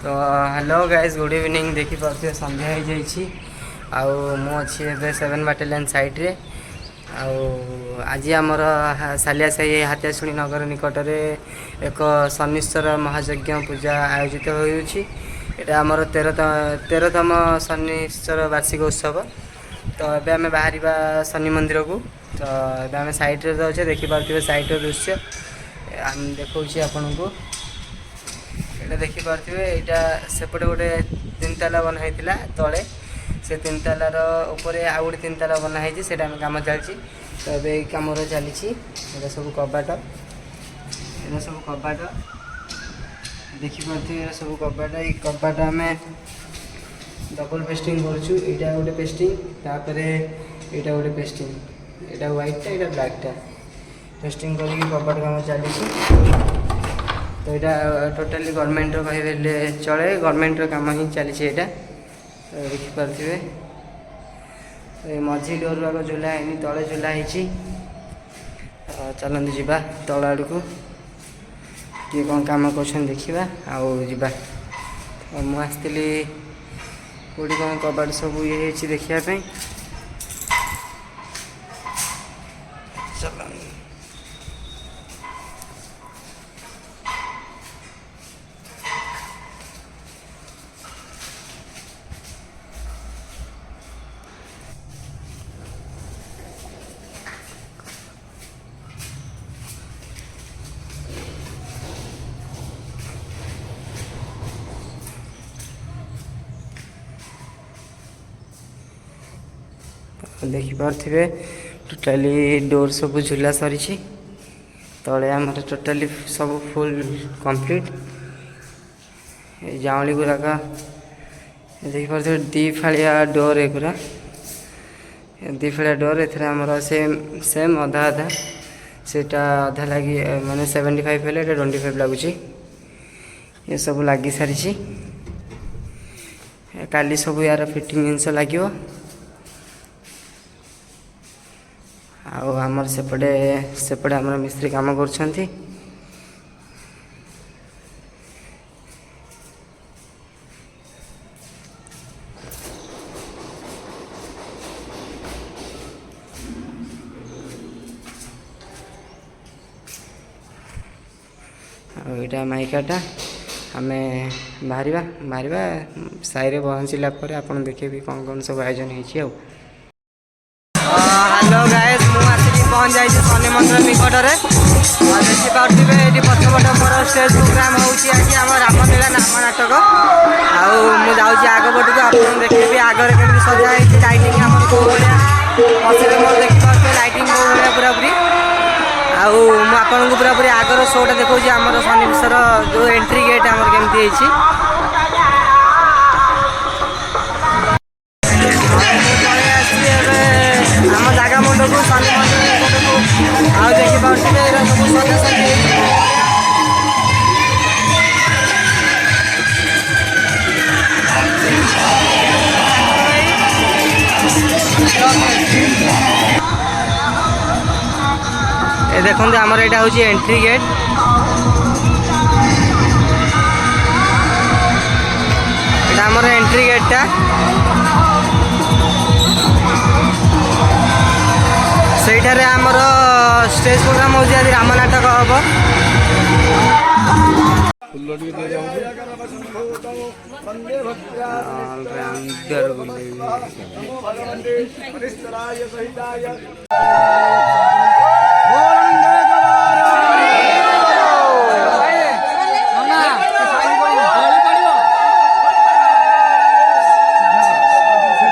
तो hello guys good evening देखिपे संध्या हो जाइए अच्छी ए 7 बाटालियन साइड्रे आज आमर सालिया साही हातियाशुणी नगर निकट में एक शनिश्चर महायज्ञ पूजा आयोजित होमर 13तम शनिश्चर वार्षिक उत्सव। तो ये आम बाहर शनि मंदिर को तो आम सैड्रे अच्छे देखिपे सैड्र दृश्य आम देखा आपण को ये देखिपे यहाँ सेपटे गोटे 3 ताला बनाई तले से 3 तालार ऊपर आउ गोटे 3 ताला बनाई से कम चलती। तो ये कम चली सब कबाट सब कबाट देखिपे सब कबाट ये कबाट आम डबल पेस्टिंग करूँ यहाँ गोटे पेस्टिंग तापर यहाँ गोटे पेस्टिंग यहाँ व्हाइटा यहाँ ब्लैकटा पेस्टिंग करके कबाट कम चली। तो यहाँ टोटाली गवर्नमेंट कहे चले गवर्नमेंट काम ही चली यहाँ तो देखिपे मझी डोर आग झुला है तले झुला है चलते जावा तल आड़ को किए कौन कम कर देखा आवा मुझे कौटी कौन कबाट सब ये देखापी चल देखिपे टोटाली डोर सब झुला सरी तले आम टोटाली सब फुल कंप्लीट जाऊली गुराक देखिपे दी फाड़िया डोर एगुरा दी फाड़िया डोर एमर सेम अधा अधा सेटा अधा लगी माने 75 हेल्ले 25 लगुच ये सब लगी सारी काली सब यार फिटिंग जिनस लगे आमर सेपटे आमर मिस्त्री काम कर यहाँ माइकाटा आम बाहर साई पहुँचला आप देखिए कौन कौन सब आयोजन हो। हेलो गाइस मुझे पहुँच जाइए शनि मंदिर निकट में देखिपे ये पछपट मोर स्टेज प्रोग्राम होम रामलीला नाम नाटक आउे आगपट को आप देखिए आगे कमी सजा लाइटिंग आम कौ भाया पचर मोर देखिपे लाइटिंग कौ भाया पूरा पूरी आपन को पूरा पूरी आगर शोटा देखा आम शनिश्चर जो एंट्री गेट आम केमती आम जगह मंडप शनि मंदिर को देखिपे सब सजा सजी ये देखते आमर यहाँ हूँ एंट्री गेट यहाँ आमर एंट्री गेटा से आमर स्टेज प्रोग्राम हो राम नाटक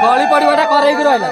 गली पड़वाटा कर रहा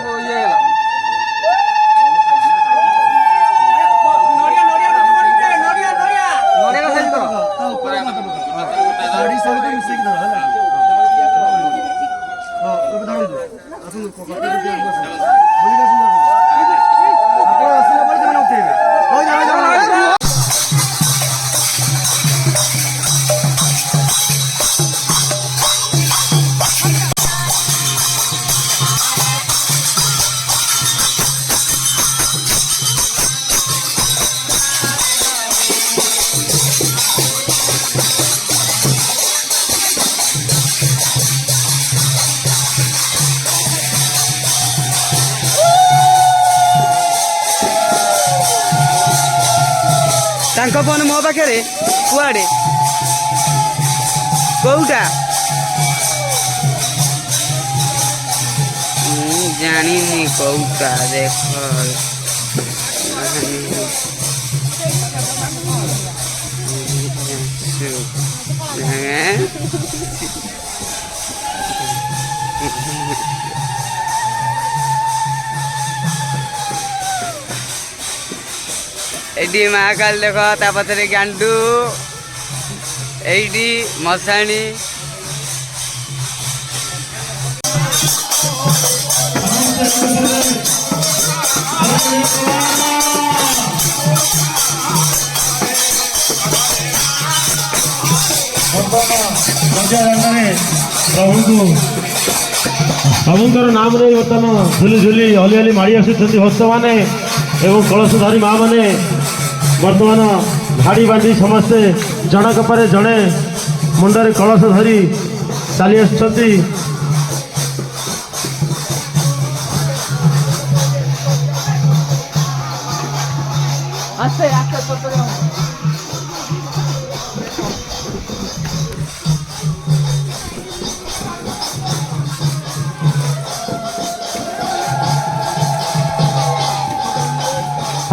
ଫୋନ୍ ମୋ ପାଖରେ କୁଆଡ଼େ କୋଉଟା ମୁଁ ଜାଣିନି କୋଉଟା ଦେଖ ଏଇଠି ମହାକାଳ ଦେଖ ତା ପଛରେ ଗାଣ୍ଡୁ ଏଇଠି ମଶାଣୀ ପ୍ରଭୁଙ୍କର ନାମ ନେଇ ବର୍ତ୍ତମାନ ଝୁଲି ଝୁଲି ହଲି ହଲି ମାଡ଼ି ଆସୁଛନ୍ତି ଭକ୍ତମାନେ ଏବଂ କଳସଧାରୀ ମା ମାନେ ବର୍ତ୍ତମାନ ଧାଡ଼ି ବାନ୍ଧି ସମସ୍ତେ ଜଣକ ପରେ ଜଣେ ମୁଣ୍ଡରେ କଳସ ଧରି ଚାଲି ଆସୁଛନ୍ତି।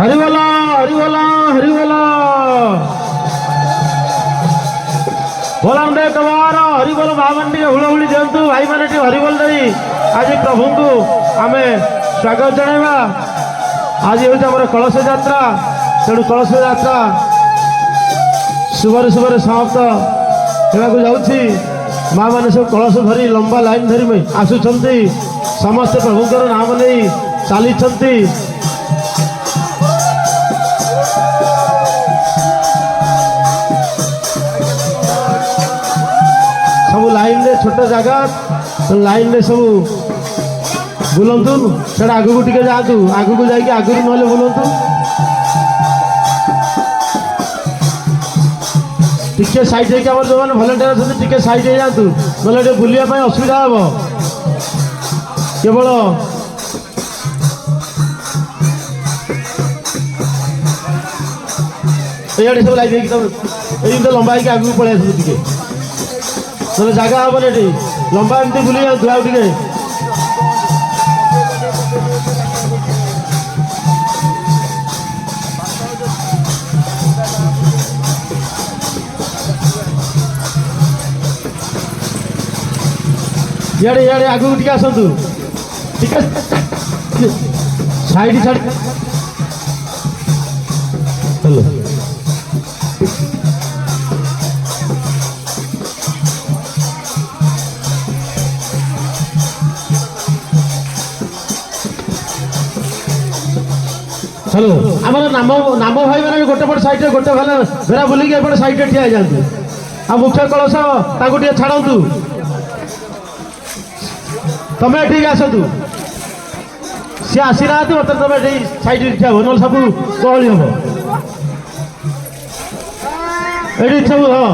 हरिवला हरिवला हरिवला बोलांडे कबार हरिबोल महामंडी हुलहुली दिंतु भाई मैंने हरिबोल दे आज प्रभु को आम स्वागत जनाइबा। आज हूँ आम कलश यात्रा तेणु कलश यात्रा शुभरे शुभरे समाप्त होगा जाऊँगी। माँ मैंने सब कलश धरी लंबा लाइन धरी आसुंच समस्ते प्रभुंर नाम नहीं चली सब लाइन रे छोट जगह लाइन रे सब बुलंतु से आगू टे जातु आगू को जाकि आगु ना बुलंतु टिके साइड हो जो मैंने भलेंटियर अच्छे टिके साइड हो जातु ना बुलाया असुविधा हम केवल ये सब लाइट ये लंबा है आगू पलि आस टे ना जगह हेन ये लंबा एमती बुली जातु आउ टे इे इे आगू टे आसतु ठीक है साइड छाड़ हेलो चलो आम नाम नाम भाई मैंने गोटे पट साइड गोटे भेला भेरा बुलिकी एपटे साइड ठिया जातु आ मुख्य कलश ताकू टे छाड़ू तमें ठीक आसतु सी आसी ना मतलब तुम ये साइड ठिया हो ना सब गहली हम ये सब हाँ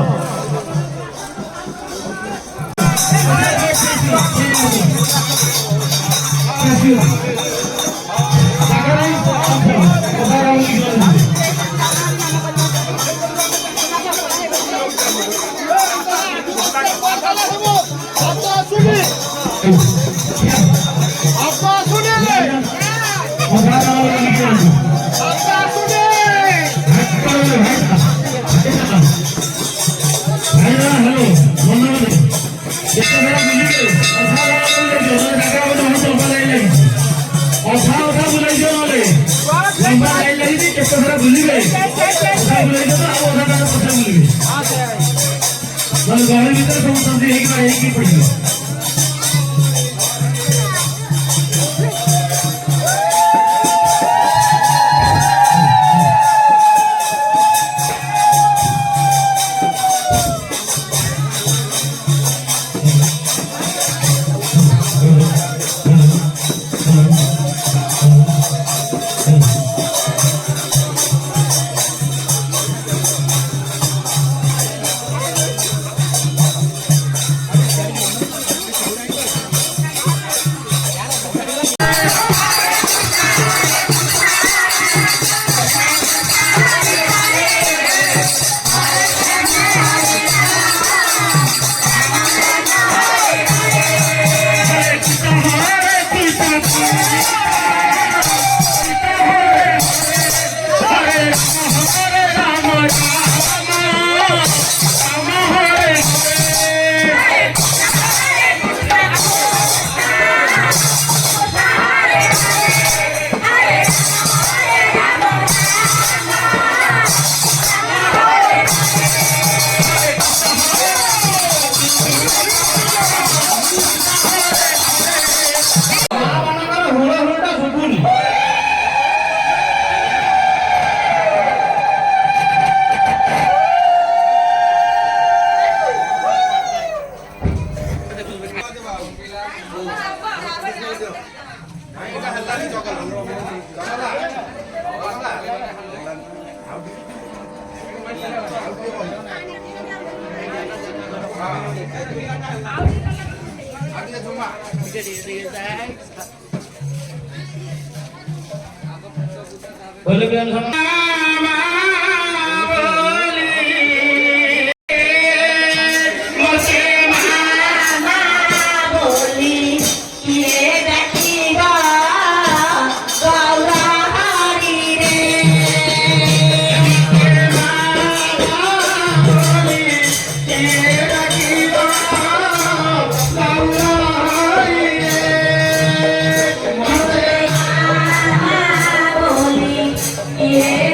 Yeah.